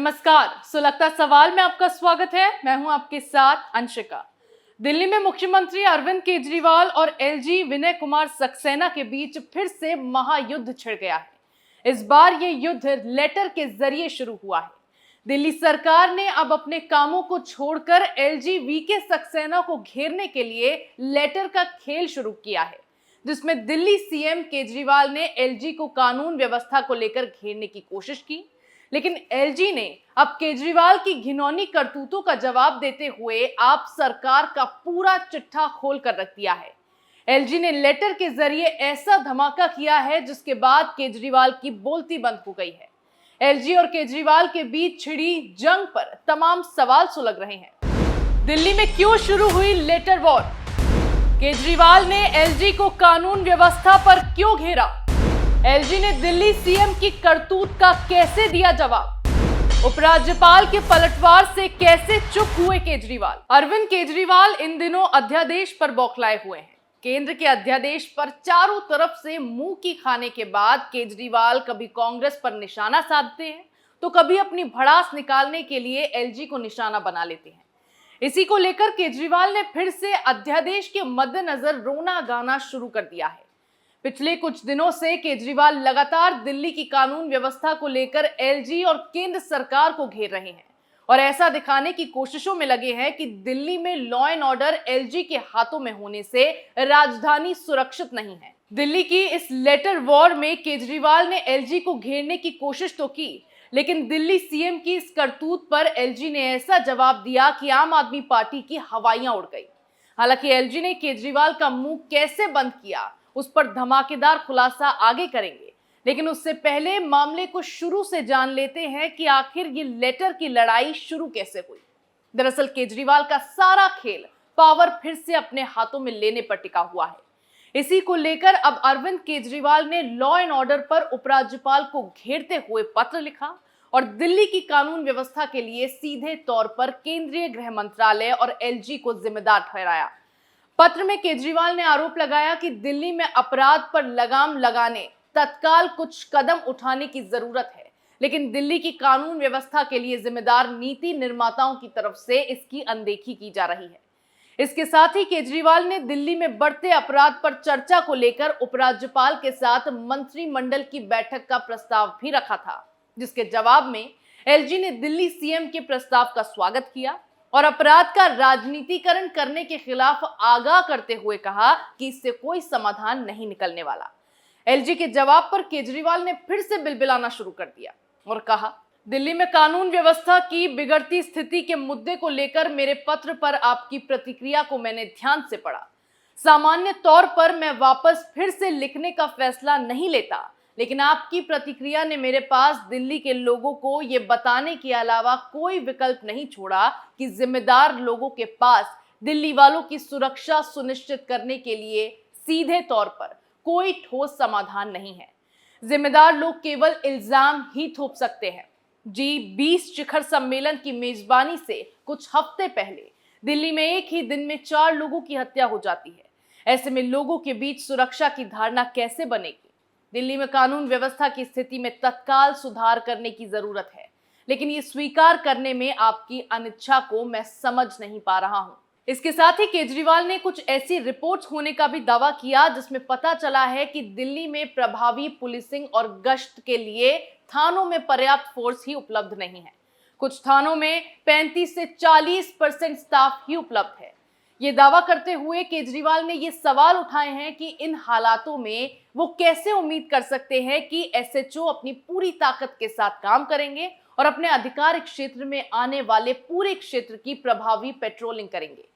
नमस्कार। सुलगता सवाल में आपका स्वागत है। मैं हूं आपके साथ अंशिका। दिल्ली में मुख्यमंत्री अरविंद केजरीवाल और एलजी विनय कुमार सक्सेना के बीच फिर से महायुद्ध छिड़ गया है। इस बार ये युद्ध लेटर के जरिए शुरू हुआ है। दिल्ली सरकार ने अब अपने कामों को छोड़कर एलजी वीके सक्सेना को घेरने के लिए लेटर का खेल शुरू किया है, जिसमें दिल्ली सीएम केजरीवाल ने एलजी को कानून व्यवस्था को लेकर घेरने की कोशिश की, लेकिन एलजी ने अब केजरीवाल की घिनौनी करतूतों का जवाब देते हुए आप सरकार का पूरा चिट्ठा खोल कर रख दिया है। एलजी ने लेटर के जरिए ऐसा धमाका किया है जिसके बाद केजरीवाल की बोलती बंद हो गई है। एलजी और केजरीवाल के बीच छिड़ी जंग पर तमाम सवाल सुलग रहे हैं। दिल्ली में क्यों शुरू हुई लेटर वॉर? केजरीवाल ने एलजी को कानून व्यवस्था पर क्यों घेरा? एलजी ने दिल्ली सीएम की करतूत का कैसे दिया जवाब? उपराज्यपाल के पलटवार से कैसे चुप हुए केजरीवाल? अरविंद केजरीवाल इन दिनों अध्यादेश पर बौखलाए हुए हैं। केंद्र के अध्यादेश पर चारों तरफ से मुंह की खाने के बाद केजरीवाल कभी कांग्रेस पर निशाना साधते हैं तो कभी अपनी भड़ास निकालने के लिए एलजी को निशाना बना लेते हैं। इसी को लेकर केजरीवाल ने फिर से अध्यादेश के मद्देनजर रोना गाना शुरू कर दिया है। पिछले कुछ दिनों से केजरीवाल लगातार दिल्ली की कानून व्यवस्था को लेकर एलजी और केंद्र सरकार को घेर रहे हैं और ऐसा दिखाने की कोशिशों में लगे हैं कि दिल्ली में लॉ एंड ऑर्डर एलजी के हाथों में होने से राजधानी सुरक्षित नहीं है। दिल्ली की इस लेटर वॉर में केजरीवाल ने एलजी को घेरने की कोशिश तो की, लेकिन दिल्ली सीएम की इस करतूत पर एलजी ने ऐसा जवाब दिया कि आम आदमी पार्टी की हवाइयां उड़ गई। हालांकि एलजी ने केजरीवाल का मुंह कैसे बंद किया उस पर धमाकेदार खुलासा आगे करेंगे, लेकिन उससे पहले मामले को शुरू से जान लेते हैं कि आखिर ये लेटर की लड़ाई शुरू कैसे हुई। दरअसल केजरीवाल का सारा खेल पावर फिर से अपने हाथों में लेने पर टिका हुआ है। इसी को लेकर अब अरविंद केजरीवाल ने लॉ एंड ऑर्डर पर उपराज्यपाल को घेरते हुए पत्र लिखा और दिल्ली की कानून व्यवस्था के लिए सीधे तौर पर केंद्रीय गृह मंत्रालय और एलजी को जिम्मेदार ठहराया। पत्र में केजरीवाल ने आरोप लगाया कि दिल्ली में अपराध पर लगाम लगाने तत्काल कुछ कदम उठाने की जरूरत है, लेकिन दिल्ली की कानून व्यवस्था के लिए जिम्मेदार नीति निर्माताओं की तरफ से इसकी अनदेखी की जा रही है। इसके साथ ही केजरीवाल ने दिल्ली में बढ़ते अपराध पर चर्चा को लेकर उपराज्यपाल के साथ मंत्रिमंडल की बैठक का प्रस्ताव भी रखा था, जिसके जवाब में एलजी ने दिल्ली सीएम के प्रस्ताव का स्वागत किया और अपराध का राजनीतिकरण करने के खिलाफ आगाह करते हुए कहा कि इससे कोई समाधान नहीं निकलने वाला। एलजी के जवाब पर केजरीवाल ने फिर से बिलबिलाना शुरू कर दिया और कहा, दिल्ली में कानून व्यवस्था की बिगड़ती स्थिति के मुद्दे को लेकर मेरे पत्र पर आपकी प्रतिक्रिया को मैंने ध्यान से पढ़ा। सामान्य तौर पर मैं वापस फिर से लिखने का फैसला नहीं लेता, लेकिन आपकी प्रतिक्रिया ने मेरे पास दिल्ली के लोगों को ये बताने के अलावा कोई विकल्प नहीं छोड़ा कि जिम्मेदार लोगों के पास दिल्ली वालों की सुरक्षा सुनिश्चित करने के लिए सीधे तौर पर कोई ठोस समाधान नहीं है। जिम्मेदार लोग केवल इल्जाम ही थोप सकते हैं। G20 शिखर सम्मेलन की मेजबानी से कुछ हफ्ते पहले दिल्ली में एक ही दिन में 4 लोगों की हत्या हो जाती है। ऐसे में लोगों के बीच सुरक्षा की धारणा कैसे बनेगी? दिल्ली में कानून व्यवस्था की स्थिति में तत्काल सुधार करने की जरूरत है, लेकिन ये स्वीकार करने में आपकी अनिच्छा को मैं समझ नहीं पा रहा हूं। इसके साथ ही केजरीवाल ने कुछ ऐसी रिपोर्ट्स होने का भी दावा किया जिसमें पता चला है कि दिल्ली में प्रभावी पुलिसिंग और गश्त के लिए थानों में पर्याप्त फोर्स ही उपलब्ध नहीं है। कुछ थानों में 35 से 40% स्टाफ ही उपलब्ध है। ये दावा करते हुए केजरीवाल ने ये सवाल उठाए हैं कि इन हालातों में वो कैसे उम्मीद कर सकते हैं कि एसएचओ अपनी पूरी ताकत के साथ काम करेंगे और अपने अधिकार क्षेत्र में आने वाले पूरे क्षेत्र की प्रभावी पेट्रोलिंग करेंगे।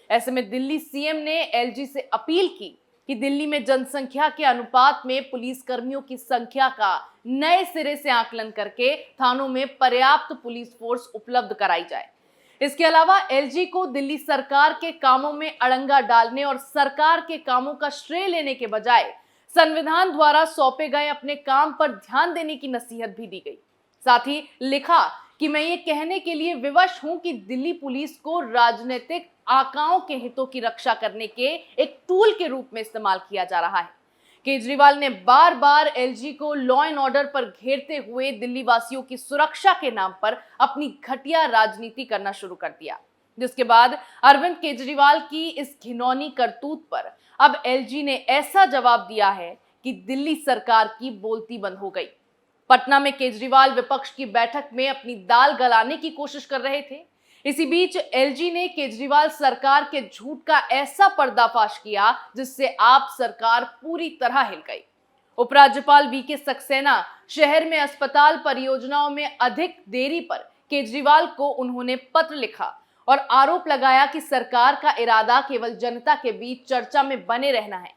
ऐसे में दिल्ली सीएम ने एलजी से अपील की कि दिल्ली में जनसंख्या के अनुपात में पुलिस कर्मियों की संख्या का नए सिरे से आकलन करके थानों में पर्याप्त पुलिस फोर्स उपलब्ध कराई जाए। इसके अलावा एलजी को दिल्ली सरकार के कामों में अड़ंगा डालने और सरकार के कामों का श्रेय लेने के बजाय संविधान द्वारा सौंपे गए अपने काम पर ध्यान देने की नसीहत भी दी गई। साथ ही लिखा कि मैं ये कहने के लिए विवश हूं कि दिल्ली पुलिस को राजनीतिक आकाओं के हितों की रक्षा करने के एक टूल के रूप में इस्तेमाल किया जा रहा है। केजरीवाल ने बार बार एलजी को लॉ एंड ऑर्डर पर घेरते हुए दिल्ली वासियों की सुरक्षा के नाम पर अपनी घटिया राजनीति करना शुरू कर दिया, जिसके बाद अरविंद केजरीवाल की इस घिनौनी करतूत पर अब एलजी ने ऐसा जवाब दिया है कि दिल्ली सरकार की बोलती बंद हो गई। पटना में केजरीवाल विपक्ष की बैठक में अपनी दाल गलाने की कोशिश कर रहे थे। इसी बीच एलजी ने केजरीवाल सरकार के झूठ का ऐसा पर्दाफाश किया जिससे आप सरकार पूरी तरह हिल गई। उपराज्यपाल वीके सक्सेना शहर में अस्पताल परियोजनाओं में अधिक देरी पर केजरीवाल को उन्होंने पत्र लिखा और आरोप लगाया कि सरकार का इरादा केवल जनता के बीच चर्चा में बने रहना है।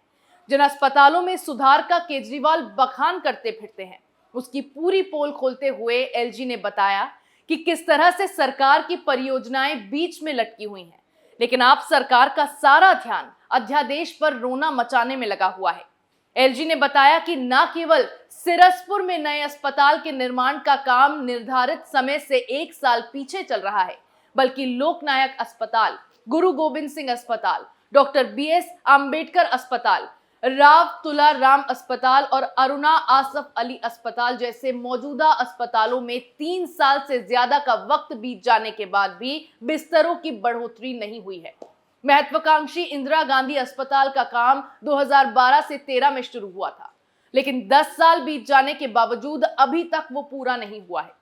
जिन अस्पतालों में सुधार का केजरीवाल बखान करते फिरते हैं, उसकी पूरी पोल खोलते हुए एलजी ने बताया कि किस तरह से सरकार की परियोजनाएं बीच में लटकी हुई हैं, लेकिन आप सरकार का सारा ध्यान अध्यादेश पर रोना मचाने में लगा हुआ है। एलजी ने बताया कि न केवल सिरसपुर में नए अस्पताल के निर्माण का काम निर्धारित समय से 1 साल पीछे चल रहा है, बल्कि लोकनायक अस्पताल, गुरु गोविंद सिंह अस्पताल, डॉक्टर बीएस अंबेडकर अस्पताल, राव तुलाराम अस्पताल और अरुणा आसफ अली अस्पताल जैसे मौजूदा अस्पतालों में 3 साल से ज्यादा का वक्त बीत जाने के बाद भी बिस्तरों की बढ़ोतरी नहीं हुई है। महत्वाकांक्षी इंदिरा गांधी अस्पताल का काम 2012 से 13 में शुरू हुआ था, लेकिन 10 साल बीत जाने के बावजूद अभी तक वो पूरा नहीं हुआ है।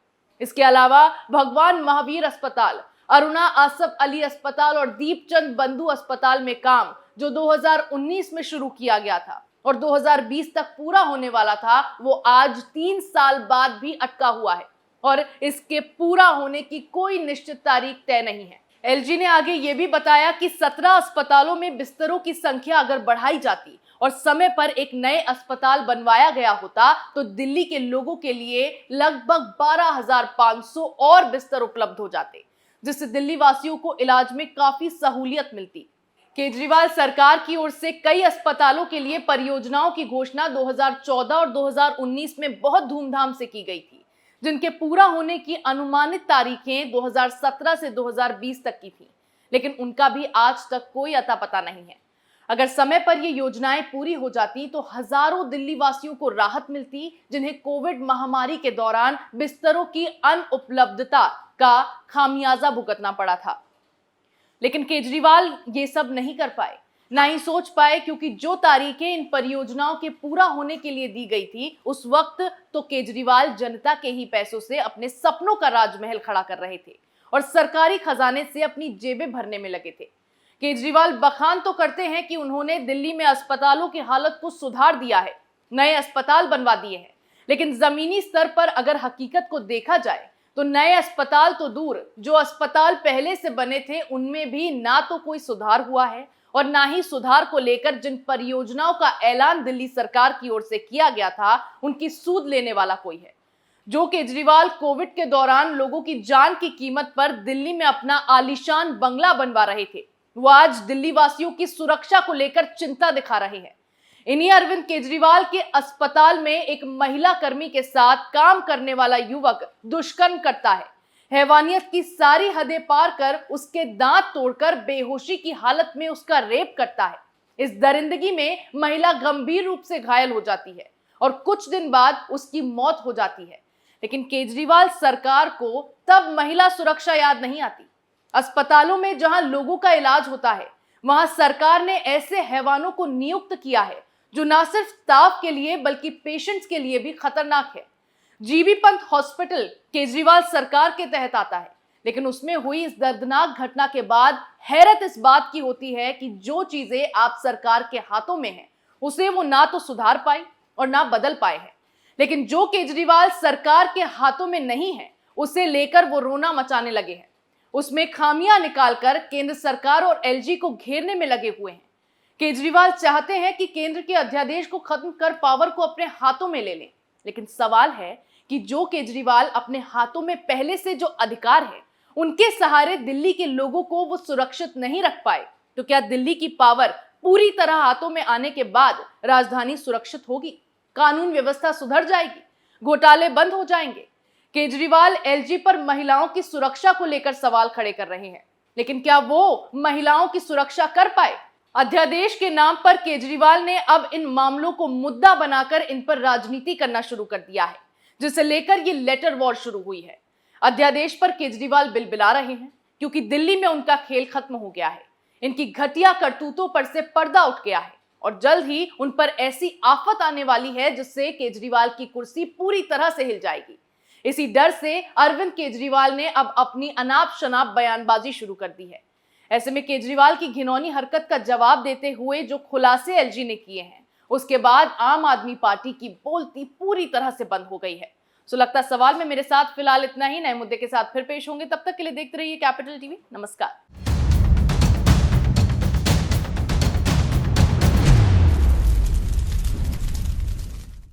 इसके अलावा भगवान महावीर अस्पताल, अरुणा आसफ अली अस्पताल और दीपचंद बंधु अस्पताल में काम जो 2019 में शुरू किया गया था और 2020 तक पूरा होने वाला था, वो आज 3 साल बाद भी अटका हुआ है और इसके पूरा होने की कोई निश्चित तारीख तय नहीं है। एलजी ने आगे ये भी बताया कि 17 अस्पतालों में बिस्तरों की संख्या अगर बढ़ाई जाती और समय पर एक नए अस्पताल बनवाया गया होता तो दिल्ली के लोगों के लिए लगभग 12,500 और बिस्तर उपलब्ध हो जाते, जिससे दिल्ली वासियों को इलाज में काफी सहूलियत मिलती। केजरीवाल सरकार की ओर से कई अस्पतालों के लिए परियोजनाओं की घोषणा 2014 और 2019 में बहुत धूमधाम से की गई थी, जिनके पूरा होने की अनुमानित तारीखें 2017 से 2020 तक की थी, लेकिन उनका भी आज तक कोई अता पता नहीं है। अगर समय पर ये योजनाएं पूरी हो जाती तो हजारों दिल्ली वासियों को राहत मिलती, जिन्हें कोविड महामारी के दौरान बिस्तरों की अनुपलब्धता का खामियाजा भुगतना पड़ा था। लेकिन केजरीवाल ये सब नहीं कर पाए, ना ही सोच पाए, क्योंकि जो तारीखें इन परियोजनाओं के पूरा होने के लिए दी गई थी, उस वक्त तो केजरीवाल जनता के ही पैसों से अपने सपनों का राजमहल खड़ा कर रहे थे और सरकारी खजाने से अपनी जेबें भरने में लगे थे। केजरीवाल बखान तो करते हैं कि उन्होंने दिल्ली में अस्पतालों की हालत को सुधार दिया है, नए अस्पताल बनवा दिए हैं, लेकिन जमीनी स्तर पर अगर हकीकत को देखा जाए तो नए अस्पताल तो दूर, जो अस्पताल पहले से बने थे उनमें भी ना तो कोई सुधार हुआ है और ना ही सुधार को लेकर जिन परियोजनाओं का ऐलान दिल्ली सरकार की ओर से किया गया था उनकी सूद लेने वाला कोई है। जो केजरीवाल कोविड के दौरान लोगों की जान की कीमत पर दिल्ली में अपना आलीशान बंगला बनवा रहे थे, वो आज दिल्ली वासियों की सुरक्षा को लेकर चिंता दिखा रहे हैं। इन्हीं अरविंद केजरीवाल के अस्पताल में एक महिला कर्मी के साथ काम करने वाला युवक दुष्कर्म करता है, हैवानियत की सारी हदें पार कर उसके दांत तोड़कर बेहोशी की हालत में उसका रेप करता है। इस दरिंदगी में महिला गंभीर रूप से घायल हो जाती है और कुछ दिन बाद उसकी मौत हो जाती है, लेकिन केजरीवाल सरकार को तब महिला सुरक्षा याद नहीं आती। अस्पतालों में जहां लोगों का इलाज होता है, वहां सरकार ने ऐसे हैवानों को नियुक्त किया है जो न सिर्फ स्टाफ के लिए बल्कि पेशेंट्स के लिए भी खतरनाक है। जीबी पंत हॉस्पिटल केजरीवाल सरकार के तहत आता है, लेकिन उसमें हुई इस दर्दनाक घटना के बाद हैरत इस बात की होती है कि जो चीजें आप सरकार के हाथों में हैं, उसे वो ना तो सुधार पाई और ना बदल पाए हैं, लेकिन जो केजरीवाल सरकार के हाथों में नहीं है उसे लेकर वो रोना मचाने लगे हैं। उसमें खामियां निकालकर केंद्र सरकार और एलजी को घेरने में लगे हुए हैं। केजरीवाल चाहते हैं कि केंद्र के अध्यादेश को खत्म कर पावर को अपने हाथों में ले लें, लेकिन सवाल है कि जो केजरीवाल अपने हाथों में पहले से जो अधिकार है उनके सहारे दिल्ली के लोगों को वो सुरक्षित नहीं रख पाए, तो क्या दिल्ली की पावर पूरी तरह हाथों में आने के बाद राजधानी सुरक्षित होगी? कानून व्यवस्था सुधर जाएगी? घोटाले बंद हो जाएंगे? केजरीवाल एलजी पर महिलाओं की सुरक्षा को लेकर सवाल खड़े कर रहे हैं, लेकिन क्या वो महिलाओं की सुरक्षा कर पाए? अध्यादेश के नाम पर केजरीवाल ने अब इन मामलों को मुद्दा बनाकर इन पर राजनीति करना शुरू कर दिया है, जिसे लेकर ये लेटर वॉर शुरू हुई है। अध्यादेश पर केजरीवाल बिलबिला रहे हैं क्योंकि दिल्ली में उनका खेल खत्म हो गया है। इनकी घटिया करतूतों पर से पर्दा उठ गया है और जल्द ही उन पर ऐसी आफत आने वाली है जिससे केजरीवाल की कुर्सी पूरी तरह से हिल जाएगी। इसी डर से अरविंद केजरीवाल ने अब अपनी अनाप शनाप बयानबाजी शुरू कर दी है। ऐसे में केजरीवाल की घिनौनी हरकत का जवाब देते हुए जो खुलासे एलजी ने किए हैं, उसके बाद आम आदमी पार्टी की बोलती पूरी तरह से बंद हो गई है। सुलगता सवाल में मेरे साथ फिलहाल इतना ही। नए मुद्दे के साथ फिर पेश होंगे, तब तक के लिए देखते रहिए कैपिटल टीवी। नमस्कार।